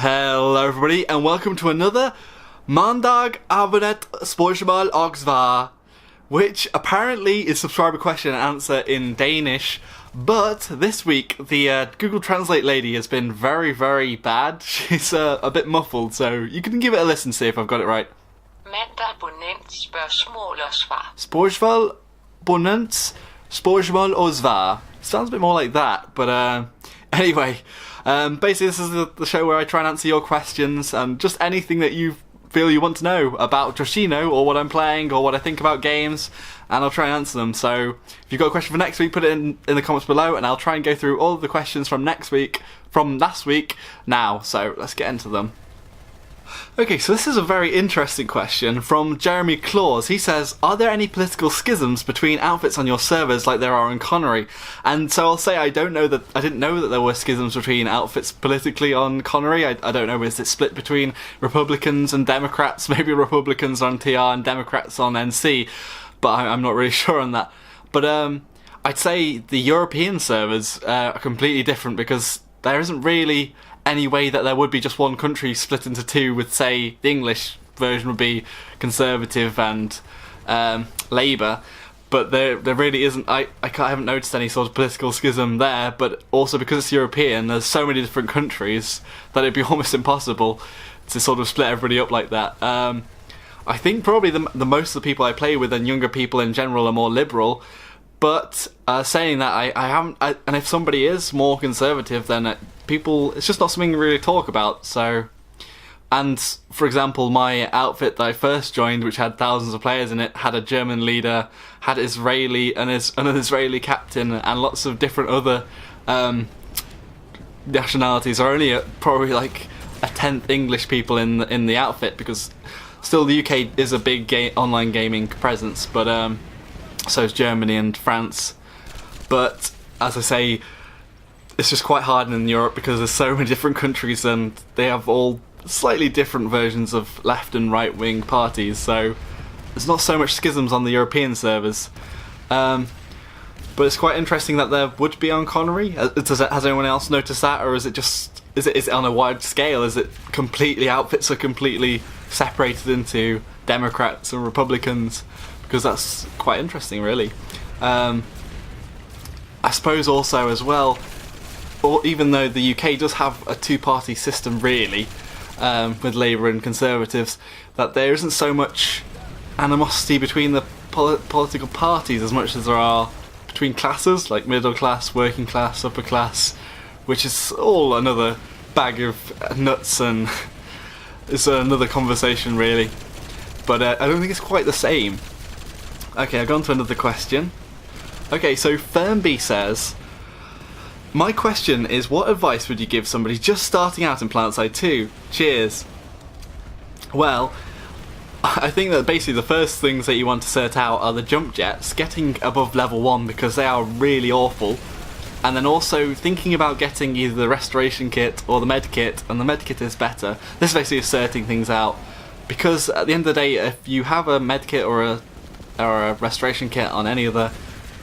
Hello everybody and welcome to another Mandag Abonnet Spørsmål og Svar, which apparently is subscriber question and answer in Danish, but this week the Google Translate lady has been very bad. She's a bit muffled, so you can give it a listen, see if I've got it right. Mandag Abonnet Spørsmål og Svar. Spørsmål Abonnet Spørsmål og Svar. Sounds a bit more like that, but anyway, basically this is the show where I try and answer your questions and just anything that you feel you want to know about Joshino or what I'm playing or what I think about games, and I'll try and answer them. So if you've got a question for next week, put it in the comments below and I'll try and go through all of the questions from last week now. So let's get into them. Okay, so this is a very interesting question from Jeremy Claus. He says, are there any political schisms between outfits on your servers like there are in Connery? And so I'll say I didn't know that there were schisms between outfits politically on Connery. I don't know, is it split between Republicans and Democrats? Maybe Republicans on TR and Democrats on NC, but I'm not really sure on that. But I'd say the European servers are completely different because there isn't really any way that there would be just one country split into two, with, say, the English version would be Conservative and Labour, but there really isn't. I haven't noticed any sort of political schism there, but also because it's European, there's so many different countries that it'd be almost impossible to sort of split everybody up like that. I think probably the most of the people I play with and younger people in general are more liberal. But saying that, I haven't, and if somebody is more conservative, then it's just not something we really talk about. So, and for example, my outfit that I first joined, which had thousands of players in it, had a German leader, had an Israeli captain, and lots of different other nationalities. Are only probably like a tenth English people in the outfit, because still the UK is a big online gaming presence, but so is Germany and France. But as I say, it's just quite hard in Europe because there's so many different countries and they have all slightly different versions of left and right wing parties, so there's not so much schisms on the European servers. But it's quite interesting that there would be on Connery. Has anyone else noticed that, or is it on a wide scale? Is it completely, outfits are completely separated into Democrats and Republicans? Because that's quite interesting, really. I suppose also as well, or even though the UK does have a two-party system really, with Labour and Conservatives, that there isn't so much animosity between the political parties as much as there are between classes, like middle class, working class, upper class, which is all another bag of nuts and it's another conversation really. But I don't think it's quite the same. Okay, I've gone to another question. Okay, so Fernby says, my question is, what advice would you give somebody just starting out in Planetside 2? Cheers. Well, I think that basically the first things that you want to sort out are the jump jets, getting above level 1 because they are really awful, and then also thinking about getting either the restoration kit or the med kit, and the med kit is better. This is basically asserting things out, because at the end of the day, if you have a med kit or a restoration kit on any other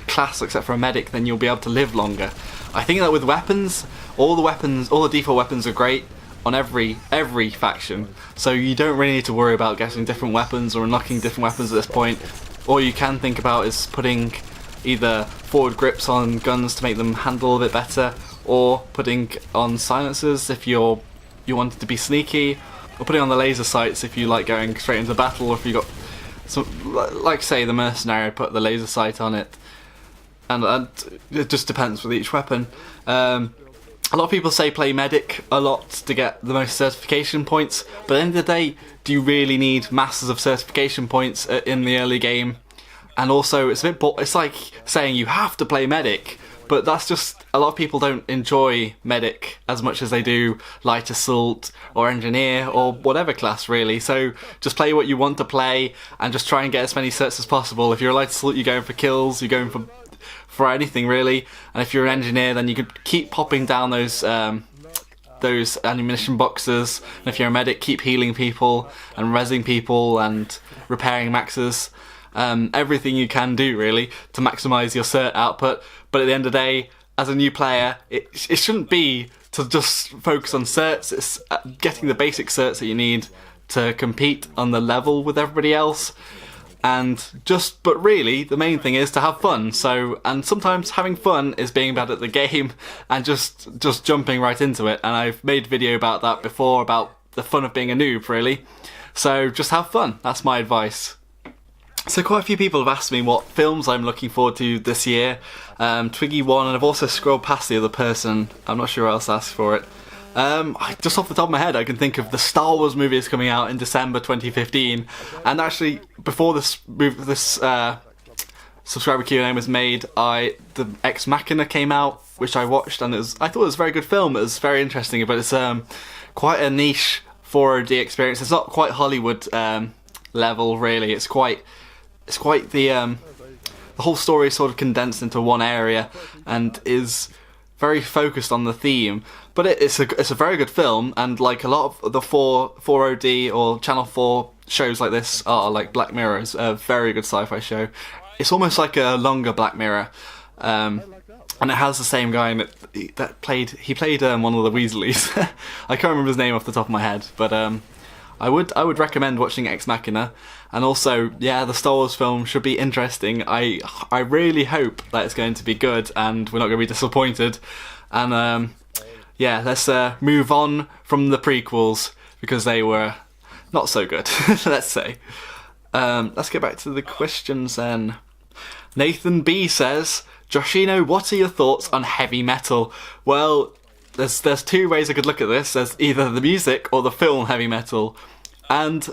class except for a medic, then you'll be able to live longer. I think that with weapons, all the default weapons are great on every faction, so you don't really need to worry about getting different weapons or unlocking different weapons at this point. All you can think about is putting either forward grips on guns to make them handle a bit better, or putting on silencers if you wanted to be sneaky, or putting on the laser sights if you like going straight into battle, or if you got like say the mercenary, put the laser sight on it, and it just depends with each weapon. A lot of people say play medic a lot to get the most certification points, but at the end of the day, do you really need masses of certification points in the early game? And also, it's like saying you have to play medic, but that's just, a lot of people don't enjoy medic as much as they do light assault or engineer or whatever class really. So just play what you want to play and just try and get as many certs as possible. If you're a light assault, you're going for kills, you're going for anything really. And if you're an engineer, then you could keep popping down those ammunition boxes. And if you're a medic, keep healing people and rezzing people and repairing maxes. Everything you can do really to maximise your cert output, but at the end of the day, as a new player, it shouldn't be to just focus on certs. It's getting the basic certs that you need to compete on the level with everybody else. But really, the main thing is to have fun. And sometimes having fun is being bad at the game and just jumping right into it. And I've made a video about that before, about the fun of being a noob, really. So just have fun. That's my advice. So quite a few people have asked me what films I'm looking forward to this year. Twiggy1, and I've also scrolled past the other person. I'm not sure who else asked for it. Just off the top of my head, I can think of the Star Wars movie is coming out in December 2015, and actually before this subscriber Q&A was made, the Ex Machina came out, which I watched, and I thought it was a very good film. It was very interesting, but it's quite a niche 4D experience. It's not quite Hollywood level, really. It's quite the whole story is sort of condensed into one area and is very focused on the theme, but it's a very good film. And like a lot of the 4OD or Channel 4 shows like this are, like Black Mirror is a very good sci-fi show. It's almost like a longer Black Mirror, and it has the same guy in it that played one of the Weasleys. I can't remember his name off the top of my head, but I would recommend watching Ex Machina. And also, yeah, the Star Wars film should be interesting. I really hope that it's going to be good and we're not going to be disappointed. And yeah, let's move on from the prequels because they were not so good, let's say. Let's get back to the questions then. Nathan B says, Joshino, what are your thoughts on heavy metal? Well, there's two ways I could look at this. There's either the music or the film heavy metal. And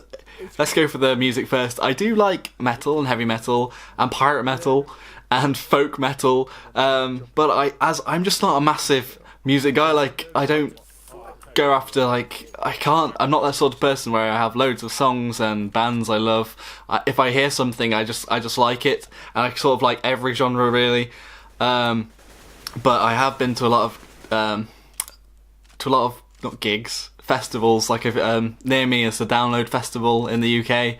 let's go for the music first. I do like metal and heavy metal and pirate metal and folk metal, but I'm just not a massive music guy. Like, I don't go after, like, I'm not that sort of person where I have loads of songs and bands I love. If I hear something, I just like it, and I sort of like every genre, really. But I have been to a lot of not gigs, festivals. Like near me is the Download Festival in the UK,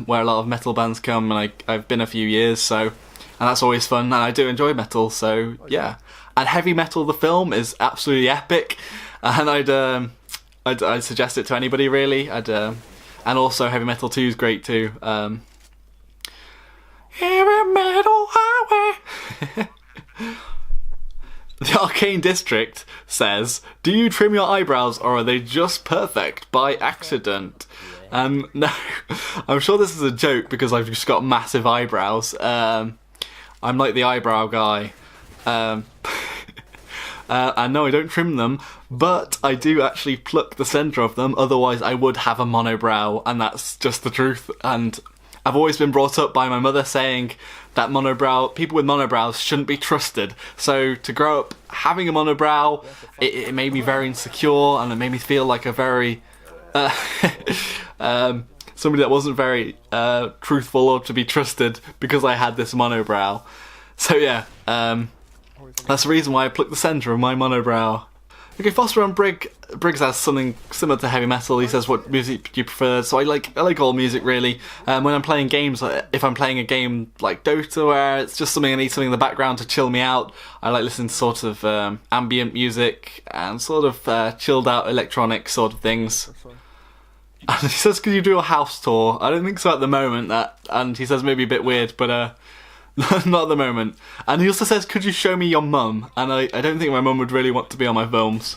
where a lot of metal bands come, and I've been a few years, and that's always fun, and I do enjoy metal, so yeah. And heavy metal, the film, is absolutely epic, and I'd suggest it to anybody, really. And also Heavy Metal 2 is great too. Heavy Metal Highway. The Arcane District says, do you trim your eyebrows or are they just perfect by accident? No, I'm sure this is a joke because I've just got massive eyebrows. I'm like the eyebrow guy. And no, I don't trim them, but I do actually pluck the centre of them, otherwise I would have a monobrow, and that's just the truth. And I've always been brought up by my mother saying that people with monobrows shouldn't be trusted. So to grow up having a monobrow, it made me very insecure, and it made me feel like a very somebody that wasn't very truthful or to be trusted because I had this monobrow. So yeah, that's the reason why I plucked the centre of my monobrow. Okay, Foster on Briggs has something similar to heavy metal. He says, what music do you prefer? So I like all music, really. When I'm playing games, if I'm playing a game like Dota where it's just I need something in the background to chill me out, I like listening to sort of ambient music and sort of chilled out electronic sort of things. And he says, could you do a house tour? I don't think so at the moment, and he says maybe a bit weird, but not at the moment. And he also says, could you show me your mum? And I don't think my mum would really want to be on my films.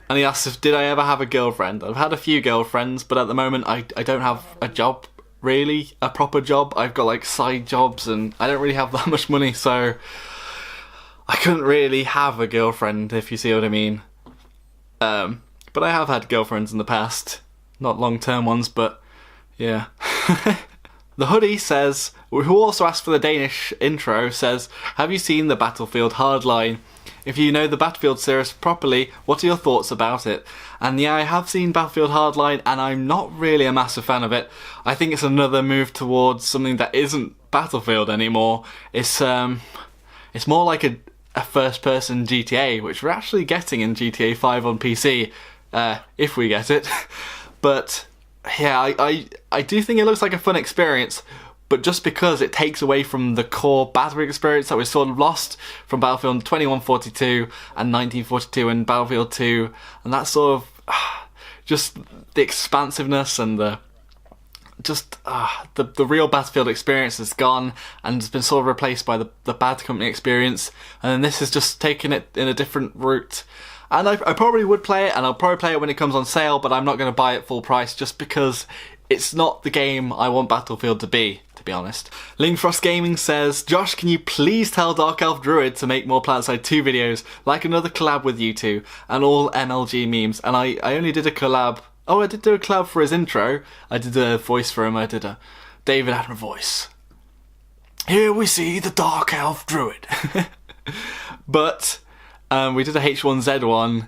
And he asks did I ever have a girlfriend? I've had a few girlfriends, but at the moment I don't have a job, really, a proper job. I've got like side jobs and I don't really have that much money, so I couldn't really have a girlfriend, if you see what I mean. But I have had girlfriends in the past. Not long-term ones, but yeah. The Hoodie says, who also asked for the Danish intro, says, have you seen the Battlefield Hardline? If you know the Battlefield series properly, what are your thoughts about it? And yeah, I have seen Battlefield Hardline, and I'm not really a massive fan of it. I think it's another move towards something that isn't Battlefield anymore. It's more like a first-person GTA, which we're actually getting in GTA 5 on PC, if we get it. But yeah, I do think it looks like a fun experience, but just because it takes away from the core battlefield experience that we sort of lost from Battlefield 2142 and 1942 and Battlefield 2, and that sort of just the expansiveness and the real Battlefield experience is gone and has been sort of replaced by the Bad Company experience, and then this is just taking it in a different route. And I probably would play it, and I'll probably play it when it comes on sale, but I'm not going to buy it full price just because it's not the game I want Battlefield to be honest. Lingfrost Gaming says, Josh, can you please tell Dark Elf Druid to make more Planetside 2 videos, like another collab with you two, and all MLG memes? And I only did a collab. Oh, I did do a collab for his intro. I did a voice for him. I did a David Attenborough voice. Here we see the Dark Elf Druid. But we did a H1Z1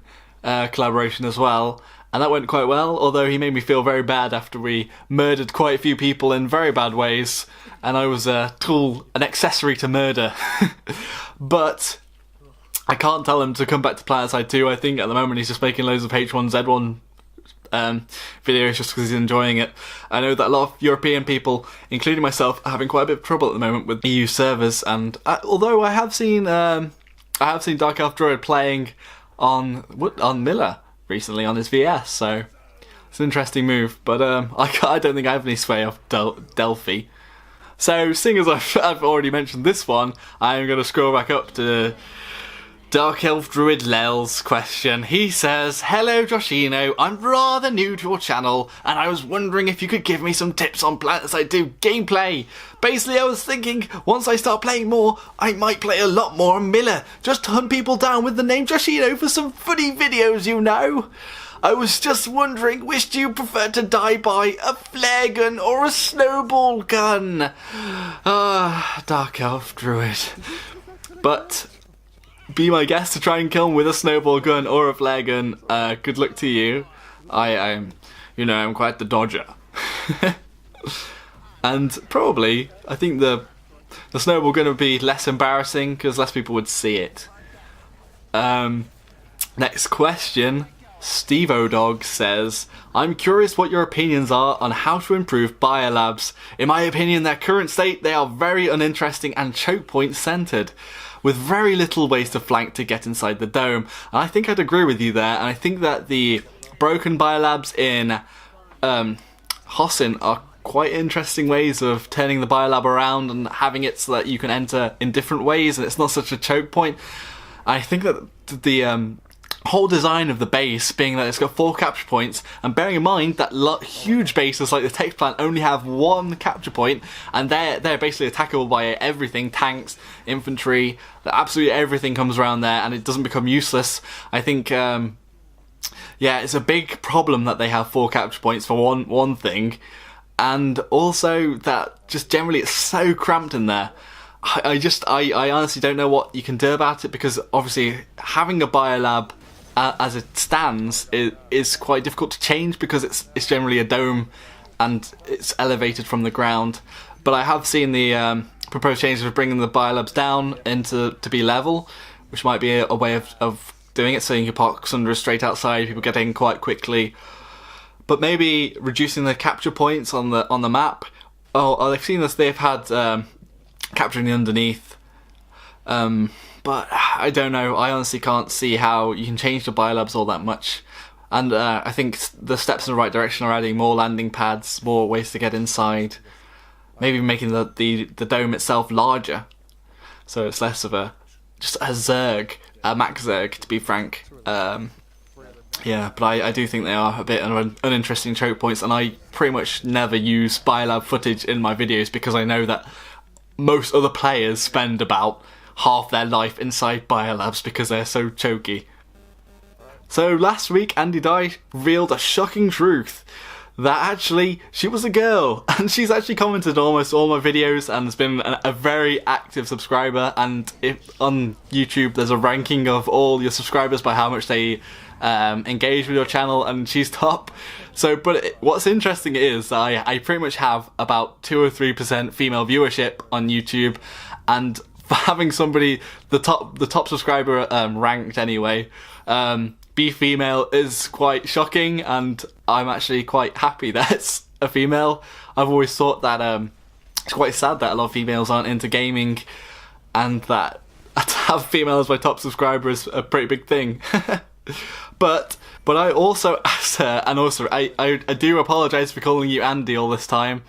collaboration as well, and that went quite well, although he made me feel very bad after we murdered quite a few people in very bad ways, and I was a tool, an accessory to murder. But I can't tell him to come back to Planetside 2. I think at the moment he's just making loads of H1Z1 videos just because he's enjoying it. I know that a lot of European people, including myself, are having quite a bit of trouble at the moment with EU servers, and although I have seen Dark Elf Druid playing on Miller recently on his VS, so it's an interesting move, but I don't think I have any sway off Delphi. So seeing as I've already mentioned this one, I'm going to scroll back up to Dark Elf Druid Lel's question. He says, hello Joshino, I'm rather new to your channel and I was wondering if you could give me some tips on Planetside 2 gameplay. Basically I was thinking once I start playing more I might play a lot more on Miller, just to hunt people down with the name Joshino for some funny videos, you know. I was just wondering, which do you prefer to die by, a flare gun or a snowball gun? Dark Elf Druid. But be my guest to try and kill him with a snowball gun or a flare gun. Good luck to you. I'm quite the dodger. And probably, I think the snowball gun would be less embarrassing because less people would see it. Next question. Steve O'Dog says, I'm curious what your opinions are on how to improve Biolabs. In my opinion, their current state, they are very uninteresting and choke point centered, with very little ways to flank to get inside the dome. And I think I'd agree with you there, and I think that the broken Biolabs in Hossin are quite interesting ways of turning the Biolab around and having it so that you can enter in different ways and it's not such a choke point. I think that the whole design of the base being that it's got 4 capture points, and bearing in mind that huge bases like the Tech Plant only have 1 capture point, and they're basically attackable by everything, tanks, infantry, absolutely everything comes around there and it doesn't become useless. I think it's a big problem that they have 4 capture points for one thing, and also that just generally it's so cramped in there. I honestly don't know what you can do about it, because obviously having a Biolab as it stands is quite difficult to change because it's generally a dome and it's elevated from the ground. But I have seen the proposed changes of bringing the Biolabs down to be level, which might be a way of doing it so you can park under straight outside, people get in quite quickly. But maybe reducing the capture points on the map. Oh, I've seen this. They've had capturing the underneath. But I don't know. I honestly can't see how you can change the Biolabs all that much. And I think the steps in the right direction are adding more landing pads, more ways to get inside. Maybe making the dome itself larger, so it's less of just a Zerg, a max Zerg, to be frank. Yeah, but I do think they are a bit uninteresting choke points, and I pretty much never use Biolab footage in my videos because I know that most other players spend about half their life inside Biolabs because they're so choky. So last week Andy Dye revealed a shocking truth, that actually she was a girl, and she's actually commented almost all my videos and has been a very active subscriber. And on YouTube there's a ranking of all your subscribers by how much they engage with your channel, and she's top. So, but what's interesting is I pretty much have about 2 or 3% female viewership on YouTube, and for having somebody the top subscriber ranked anyway, be female is quite shocking, and I'm actually quite happy that it's a female. I've always thought that it's quite sad that a lot of females aren't into gaming, and that to have females as my top subscriber is a pretty big thing. But I also asked her, and also I do apologise for calling you Andy all this time,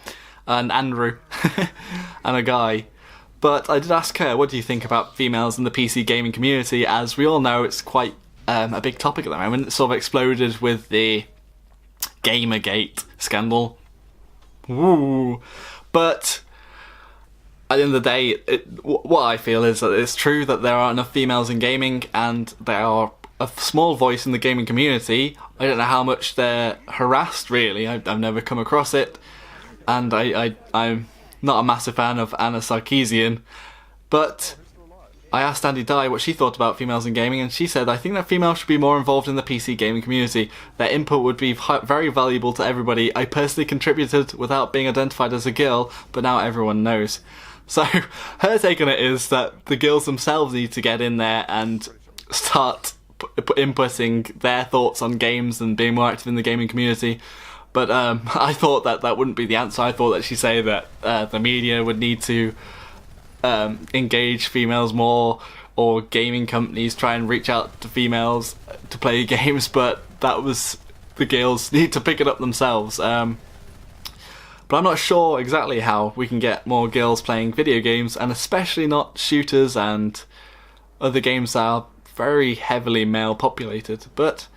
and Andrew, and a guy. But I did ask her, what do you think about females in the PC gaming community? As we all know, it's quite a big topic at the moment. It sort of exploded with the Gamergate scandal. Woo! But at the end of the day, what I feel is that it's true that there aren't enough females in gaming, and they are a small voice in the gaming community. I don't know how much they're harassed, really. I've never come across it, and I'm not a massive fan of Anna Sarkeesian, but I asked Andy Dye what she thought about females in gaming, and she said, I think that females should be more involved in the PC gaming community. Their input would be very valuable to everybody. I personally contributed without being identified as a girl, but now everyone knows. So her take on it is that the girls themselves need to get in there and start inputting their thoughts on games and being more active in the gaming community. But I thought that wouldn't be the answer. I thought that she'd say that the media would need to engage females more, or gaming companies try and reach out to females to play games, but that was the girls need to pick it up themselves. But I'm not sure exactly how we can get more girls playing video games, and especially not shooters and other games that are very heavily male populated. But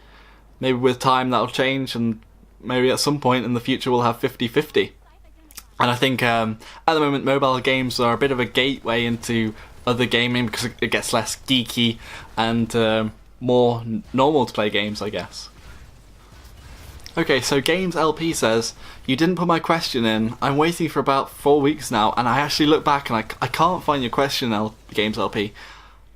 maybe with time that'll change, and maybe at some point in the future we'll have 50-50. And I think at the moment mobile games are a bit of a gateway into other gaming because it gets less geeky and more normal to play games, I guess. Okay, so Games LP says, you didn't put my question in. I'm waiting for about 4 weeks now, and I actually look back and I can't find your question, Games LP.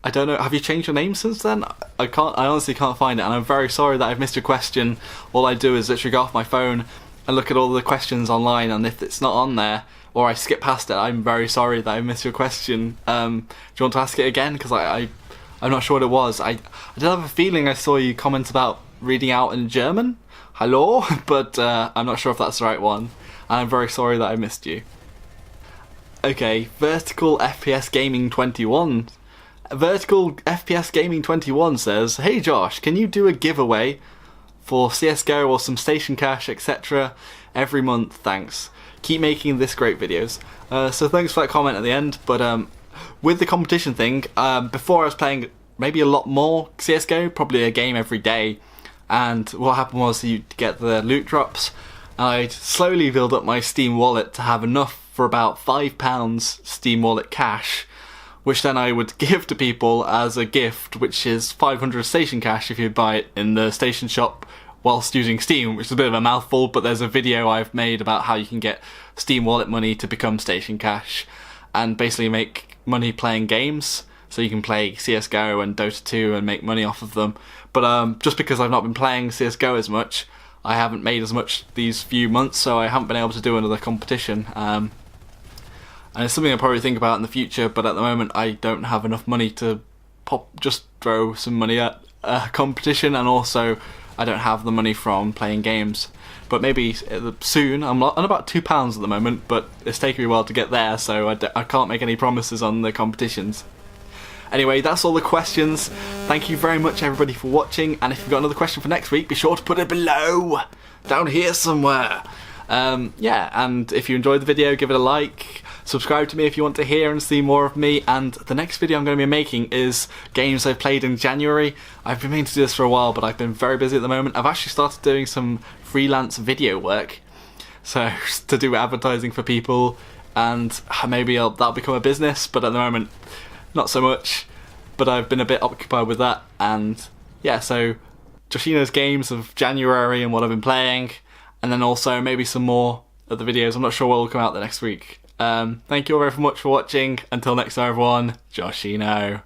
I don't know, have you changed your name since then? I honestly can't find it, and I'm very sorry that I've missed your question. All I do is literally go off my phone and look at all the questions online, and if it's not on there, or I skip past it, I'm very sorry that I missed your question. Do you want to ask it again? Because I'm not sure what it was. I did have a feeling I saw you comment about reading out in German. Hello? But I'm not sure if that's the right one. And I'm very sorry that I missed you. Okay, Vertical FPS Gaming 21. Vertical FPS Gaming 21 says, hey Josh, can you do a giveaway for CSGO or some station cash, etc. every month? Thanks. Keep making this great videos. So thanks for that comment at the end. But with the competition thing, before I was playing maybe a lot more CSGO, probably a game every day. And what happened was you get the loot drops. I'd slowly build up my Steam wallet to have enough for about £5 Steam wallet cash, which then I would give to people as a gift, which is 500 station cash if you buy it in the station shop whilst using Steam, which is a bit of a mouthful, but there's a video I've made about how you can get Steam wallet money to become station cash and basically make money playing games. So you can play CSGO and Dota 2 and make money off of them. But just because I've not been playing CSGO as much, I haven't made as much these few months, so I haven't been able to do another competition. And it's something I'll probably think about in the future, but at the moment I don't have enough money to just throw some money at a competition, and also I don't have the money from playing games. But maybe soon. I'm on about £2 at the moment, but it's taken me a while to get there, so I can't make any promises on the competitions. Anyway, that's all the questions. Thank you very much everybody for watching, and if you've got another question for next week, be sure to put it below, down here somewhere. Yeah, and if you enjoyed the video, give it a like, subscribe to me if you want to hear and see more of me, and the next video I'm going to be making is games I've played in January. I've been meaning to do this for a while, but I've been very busy at the moment. I've actually started doing some freelance video work, so to do advertising for people, and maybe that'll become a business, but at the moment not so much. But I've been a bit occupied with that, and yeah, so Joshino's games of January and what I've been playing, and then also maybe some more of the videos. I'm not sure what will come out the next week. Thank you all very much for watching. Until next time everyone, Joshino.